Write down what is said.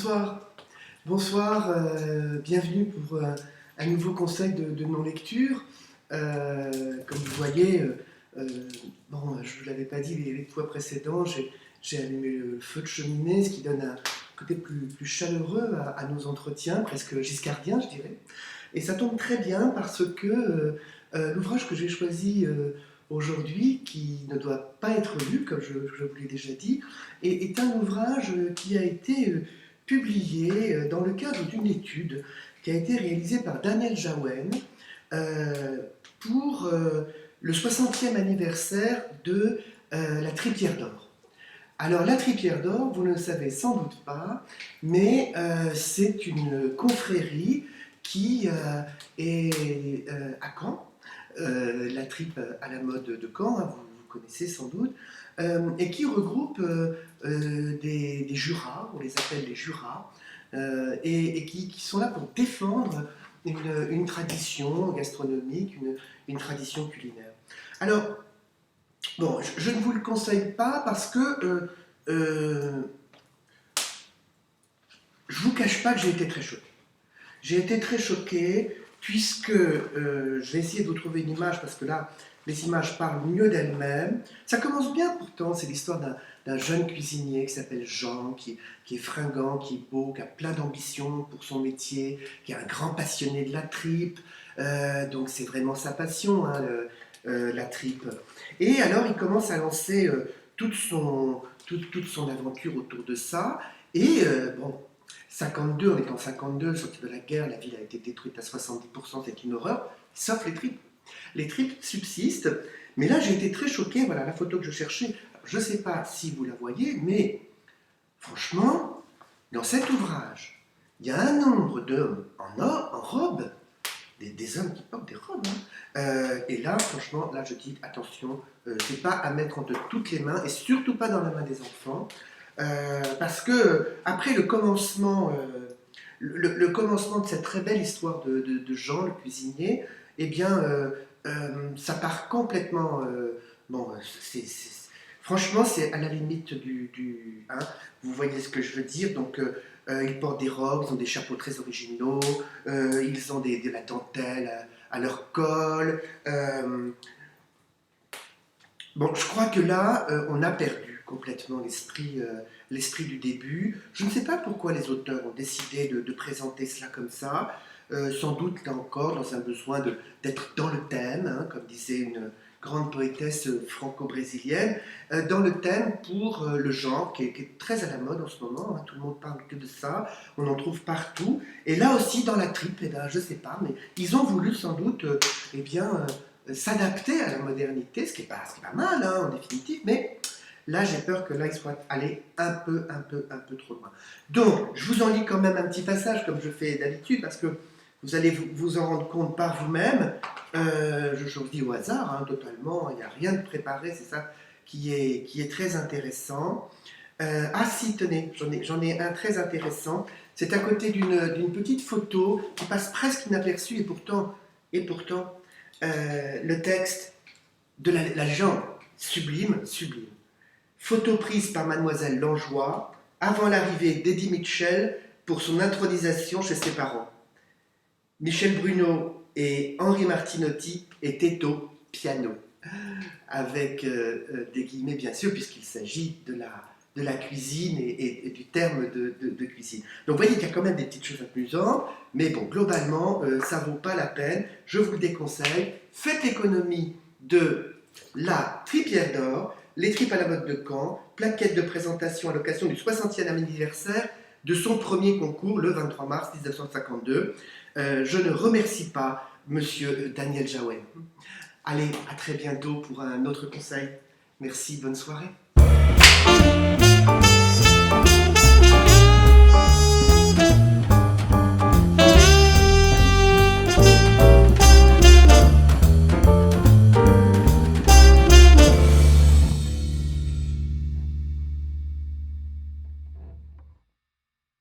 Bonsoir, bonsoir, bienvenue pour un nouveau conseil de non-lecture. Comme vous voyez, bon, je ne vous l'avais pas dit les fois précédentes, j'ai allumé le feu de cheminée, ce qui donne un côté plus chaleureux à nos entretiens, presque giscardien, je dirais. Et ça tombe très bien parce que l'ouvrage que j'ai choisi aujourd'hui, qui ne doit pas être lu, comme je vous l'ai déjà dit, est un ouvrage qui a été publié dans le cadre d'une étude qui a été réalisée par Daniel Jaouen pour le 60e anniversaire de la Tripière d'Or. Alors la Tripière d'Or, vous ne le savez sans doute pas, mais c'est une confrérie qui est à Caen, la tripe à la mode de Caen, hein, vous connaissez sans doute, et qui regroupe des jurats, on les appelle les jurats, et qui sont là pour défendre une tradition gastronomique, une tradition culinaire. Alors, bon, je ne vous le conseille pas parce que je ne vous cache pas que j'ai été très choqué. J'ai été très choqué puisque, je vais essayer de vous trouver une image parce que là, les images parlent mieux d'elles-mêmes. Ça commence bien pourtant, c'est l'histoire d'un jeune cuisinier qui s'appelle Jean, qui est fringant, qui est beau, qui a plein d'ambition pour son métier, qui est un grand passionné de la tripe. Donc c'est vraiment sa passion, hein, la tripe. Et alors il commence à lancer toute son aventure autour de ça. Et bon, 52, on est en 52, sorti de la guerre, la ville a été détruite à 70%, c'est une horreur, sauf les tripes. Les tripes subsistent, mais là j'ai été très choqué, voilà la photo que je cherchais, je ne sais pas si vous la voyez, mais franchement, dans cet ouvrage, il y a un nombre d'hommes en robe, des hommes qui portent des robes, hein. Et là, franchement, là je dis attention, c'est pas à mettre entre toutes les mains, et surtout pas dans la main des enfants, parce que après le commencement de cette très belle histoire de Jean, le cuisinier, eh bien, ça part complètement. Bon, franchement, c'est à la limite hein, vous voyez ce que je veux dire. Donc, ils portent des robes, ils ont des chapeaux très originaux, ils ont de la dentelle à leur col. Bon, je crois que là, on a perdu complètement l'esprit du début. Je ne sais pas pourquoi les auteurs ont décidé de présenter cela comme ça. Sans doute, là encore, dans un besoin d'être dans le thème, hein, comme disait une grande poétesse franco-brésilienne, dans le thème pour le genre, qui est très à la mode en ce moment, hein, tout le monde parle que de ça, on en trouve partout, et là aussi dans la tripe, eh ben, je ne sais pas, mais ils ont voulu sans doute eh bien, s'adapter à la modernité, ce qui est pas mal, hein, en définitive, mais là j'ai peur que là ils soient allés un peu trop loin. Donc, je vous en lis quand même un petit passage, comme je fais d'habitude, parce que vous allez vous en rendre compte par vous-même. Je vous dis au hasard, hein, totalement, il n'y a rien de préparé, c'est ça qui est très intéressant. Ah si, tenez, j'en ai un très intéressant. C'est à côté d'une petite photo qui passe presque inaperçue, et pourtant le texte de la jambe, sublime. Photo prise par Mademoiselle Langeois avant l'arrivée d'Eddie Mitchell pour son intronisation chez ses parents. Michel Bruno et Henri Martinotti étaient au piano, avec des guillemets bien sûr, puisqu'il s'agit de la cuisine et du terme de cuisine. Donc vous voyez qu'il y a quand même des petites choses amusantes, mais bon, globalement, ça ne vaut pas la peine. Je vous le déconseille. Faites économie de la Tripière d'Or, les tripes à la mode de Caen, plaquette de présentation à l'occasion du 60e anniversaire de son premier concours, le 23 mars 1952. Je ne remercie pas Monsieur Daniel Jaouen. Allez, à très bientôt pour un autre conseil. Merci, bonne soirée.